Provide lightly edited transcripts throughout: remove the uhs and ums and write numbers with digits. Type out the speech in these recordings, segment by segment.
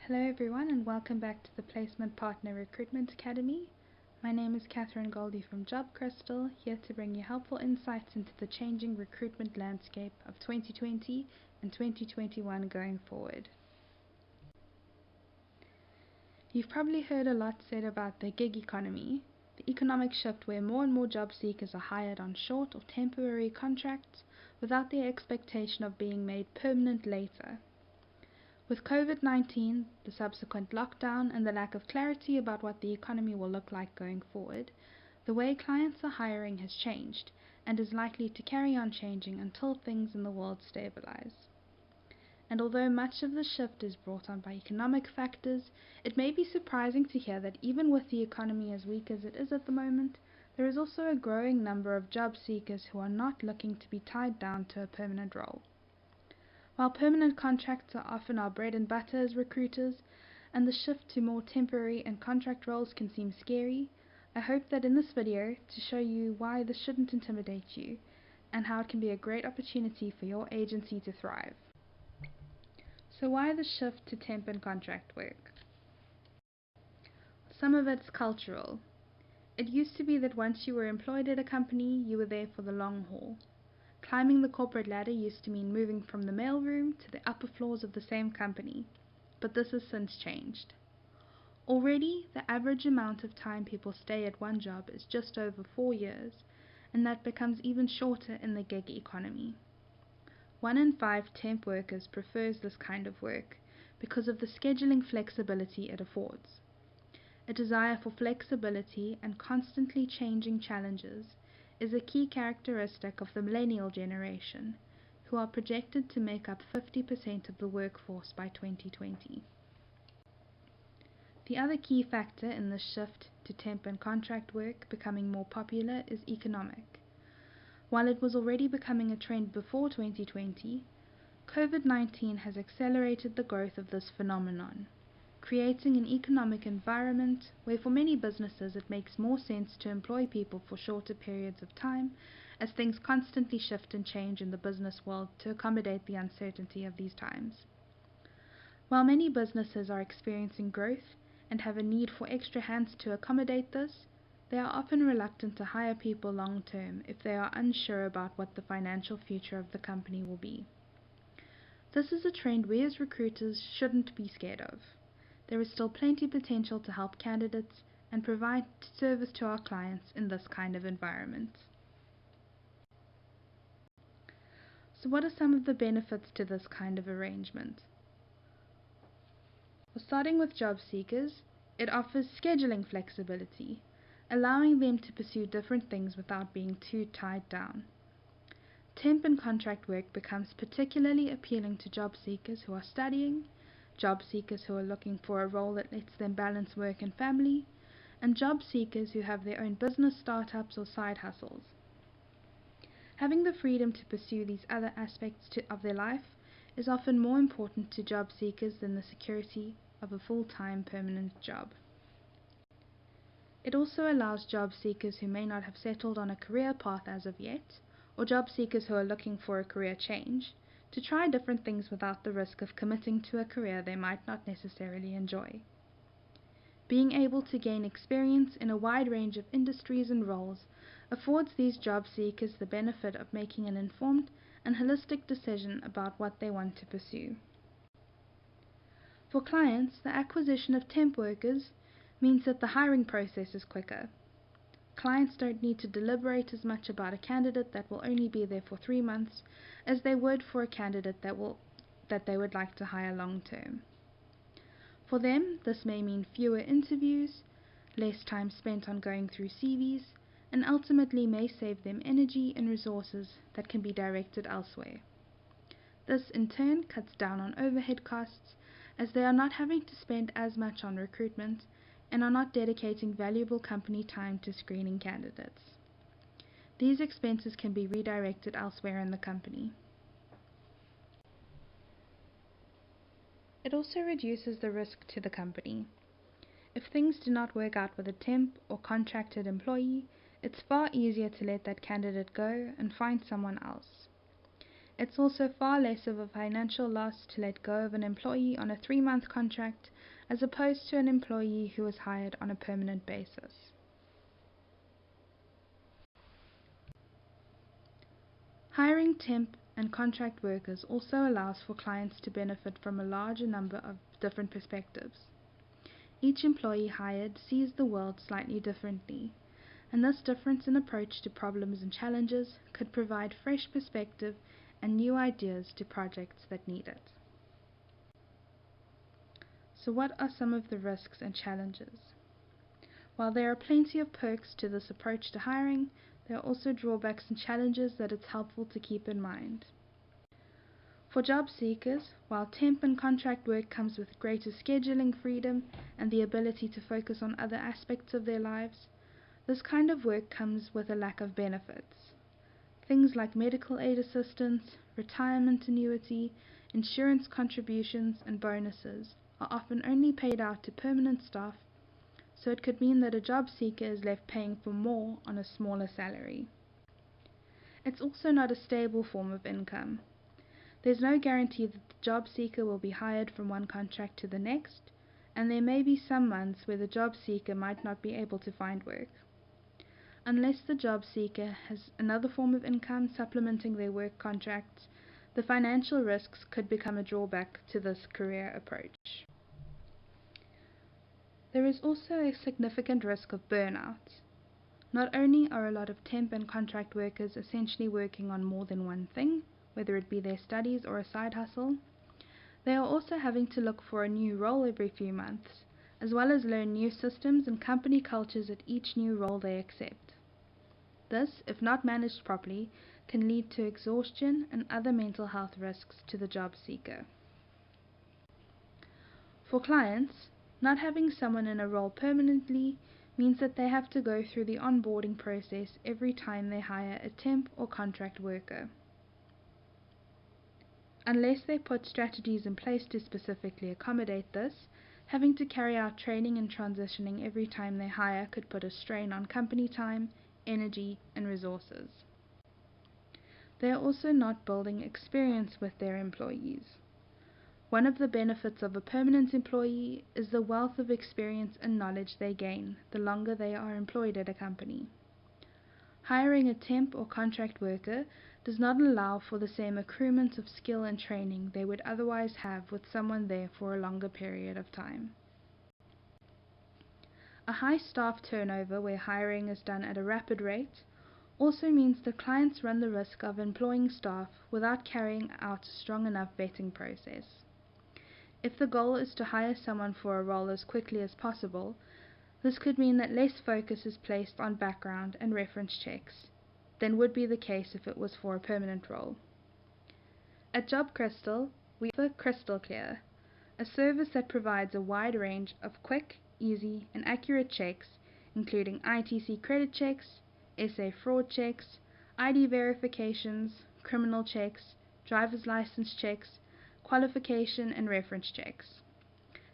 Hello everyone and welcome back to the Placement Partner Recruitment Academy. My name is Goldie from Job Crystal, here to bring you helpful insights into the changing recruitment landscape of 2020 and 2021 going forward. You've probably heard a lot said about the gig economy, the economic shift where more and more job seekers are hired on short or temporary contracts without the expectation of being made permanent later. With COVID-19, the subsequent lockdown, and the lack of clarity about what the economy will look like going forward, the way clients are hiring has changed and is likely to carry on changing until things in the world stabilize. And although much of the shift is brought on by economic factors, it may be surprising to hear that even with the economy as weak as it is at the moment, there is also a growing number of job seekers who are not looking to be tied down to a permanent role. While permanent contracts are often our bread and butter as recruiters, and the shift to more temporary and contract roles can seem scary, I hope that in this video to show you why this shouldn't intimidate you, and how it can be a great opportunity for your agency to thrive. So why the shift to temp and contract work? Some of it's cultural. It used to be that once you were employed at a company, you were there for the long haul. Climbing the corporate ladder used to mean moving from the mailroom to the upper floors of the same company, but this has since changed. Already, the average amount of time people stay at one job is just over 4 years, and that becomes even shorter in the gig economy. 1 in 5 temp workers prefers this kind of work because of the scheduling flexibility it affords. A desire for flexibility and constantly changing challenges is a key characteristic of the millennial generation, who are projected to make up 50% of the workforce by 2020. The other key factor in the shift to temp and contract work becoming more popular is economic. While it was already becoming a trend before 2020, COVID-19 has accelerated the growth of this phenomenon, creating an economic environment where for many businesses it makes more sense to employ people for shorter periods of time as things constantly shift and change in the business world to accommodate the uncertainty of these times. While many businesses are experiencing growth and have a need for extra hands to accommodate this, they are often reluctant to hire people long term if they are unsure about what the financial future of the company will be. This is a trend we as recruiters shouldn't be scared of. There is still plenty potential to help candidates and provide service to our clients in this kind of environment. So what are some of the benefits to this kind of arrangement? Well, starting with job seekers, it offers scheduling flexibility, allowing them to pursue different things without being too tied down. Temp and contract work becomes particularly appealing to job seekers who are studying, job seekers who are looking for a role that lets them balance work and family, and job seekers who have their own business startups or side hustles. Having the freedom to pursue these other aspects of their life is often more important to job seekers than the security of a full-time permanent job. It also allows job seekers who may not have settled on a career path as of yet, or job seekers who are looking for a career change, to try different things without the risk of committing to a career they might not necessarily enjoy. Being able to gain experience in a wide range of industries and roles affords these job seekers the benefit of making an informed and holistic decision about what they want to pursue. For clients, the acquisition of temp workers means that the hiring process is quicker. Clients don't need to deliberate as much about a candidate that will only be there for 3 months as they would for a candidate that they would like to hire long term. For them, this may mean fewer interviews, less time spent on going through CVs, and ultimately may save them energy and resources that can be directed elsewhere. This in turn cuts down on overhead costs as they are not having to spend as much on recruitment and are not dedicating valuable company time to screening candidates. These expenses can be redirected elsewhere in the company. It also reduces the risk to the company. If things do not work out with a temp or contracted employee, it's far easier to let that candidate go and find someone else. It's also far less of a financial loss to let go of an employee on a 3-month contract as opposed to an employee who was hired on a permanent basis. Hiring temp and contract workers also allows for clients to benefit from a larger number of different perspectives. Each employee hired sees the world slightly differently, and this difference in approach to problems and challenges could provide fresh perspective and new ideas to projects that need it. So what are some of the risks and challenges? While there are plenty of perks to this approach to hiring, there are also drawbacks and challenges that it's helpful to keep in mind. For job seekers, while temp and contract work comes with greater scheduling freedom and the ability to focus on other aspects of their lives, this kind of work comes with a lack of benefits. Things like medical aid assistance, retirement annuity, insurance contributions, and bonuses are often only paid out to permanent staff, so it could mean that a job seeker is left paying for more on a smaller salary. It's also not a stable form of income. There's no guarantee that the job seeker will be hired from one contract to the next, and there may be some months where the job seeker might not be able to find work. Unless the job seeker has another form of income supplementing their work contracts, the financial risks could become a drawback to this career approach. There is also a significant risk of burnout. Not only are a lot of temp and contract workers essentially working on more than one thing, whether it be their studies or a side hustle, they are also having to look for a new role every few months, as well as learn new systems and company cultures at each new role they accept. This, if not managed properly, can lead to exhaustion and other mental health risks to the job seeker. For clients, not having someone in a role permanently means that they have to go through the onboarding process every time they hire a temp or contract worker. Unless they put strategies in place to specifically accommodate this, having to carry out training and transitioning every time they hire could put a strain on company time, energy, and resources. They are also not building experience with their employees. One of the benefits of a permanent employee is the wealth of experience and knowledge they gain the longer they are employed at a company. Hiring a temp or contract worker does not allow for the same accruement of skill and training they would otherwise have with someone there for a longer period of time. A high staff turnover where hiring is done at a rapid rate also means that clients run the risk of employing staff without carrying out a strong enough vetting process. If the goal is to hire someone for a role as quickly as possible, this could mean that less focus is placed on background and reference checks than would be the case if it was for a permanent role. At Job Crystal, we offer Crystal Clear, a service that provides a wide range of quick, easy, and accurate checks, including ITC credit checks, SA fraud checks, ID verifications, criminal checks, driver's license checks, qualification and reference checks.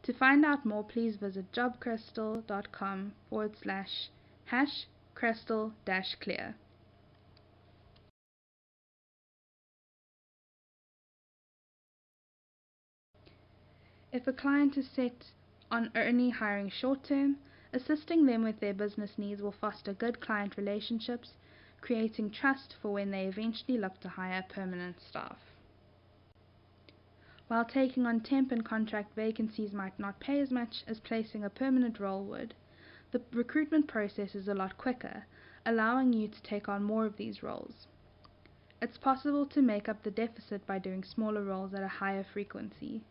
To find out more, please visit jobcrystal.com/crystal-clear. If a client is set on only hiring short term, assisting them with their business needs will foster good client relationships, creating trust for when they eventually look to hire permanent staff. While taking on temp and contract vacancies might not pay as much as placing a permanent role would, the recruitment process is a lot quicker, allowing you to take on more of these roles. It's possible to make up the deficit by doing smaller roles at a higher frequency.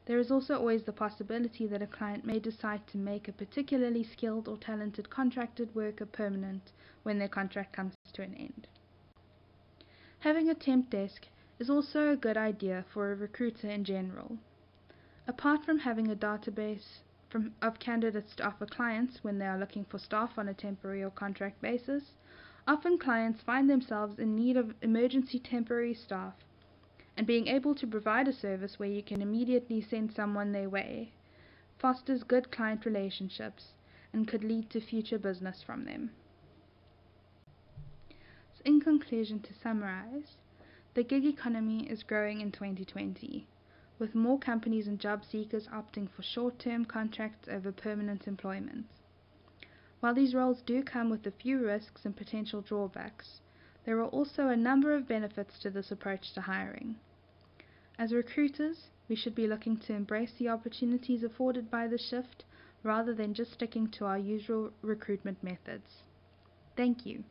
There is also always the possibility that a client may decide to make a particularly skilled or talented contracted worker permanent when their contract comes to an end. Having a temp desk is also a good idea for a recruiter in general. Apart from having a database of candidates to offer clients when they are looking for staff on a temporary or contract basis, often clients find themselves in need of emergency temporary staff, and being able to provide a service where you can immediately send someone their way fosters good client relationships and could lead to future business from them. So in conclusion, to summarize, the gig economy is growing in 2020. with more companies and job seekers opting for short-term contracts over permanent employment. While these roles do come with a few risks and potential drawbacks, there are also a number of benefits to this approach to hiring. As recruiters, we should be looking to embrace the opportunities afforded by the shift rather than just sticking to our usual recruitment methods. Thank you.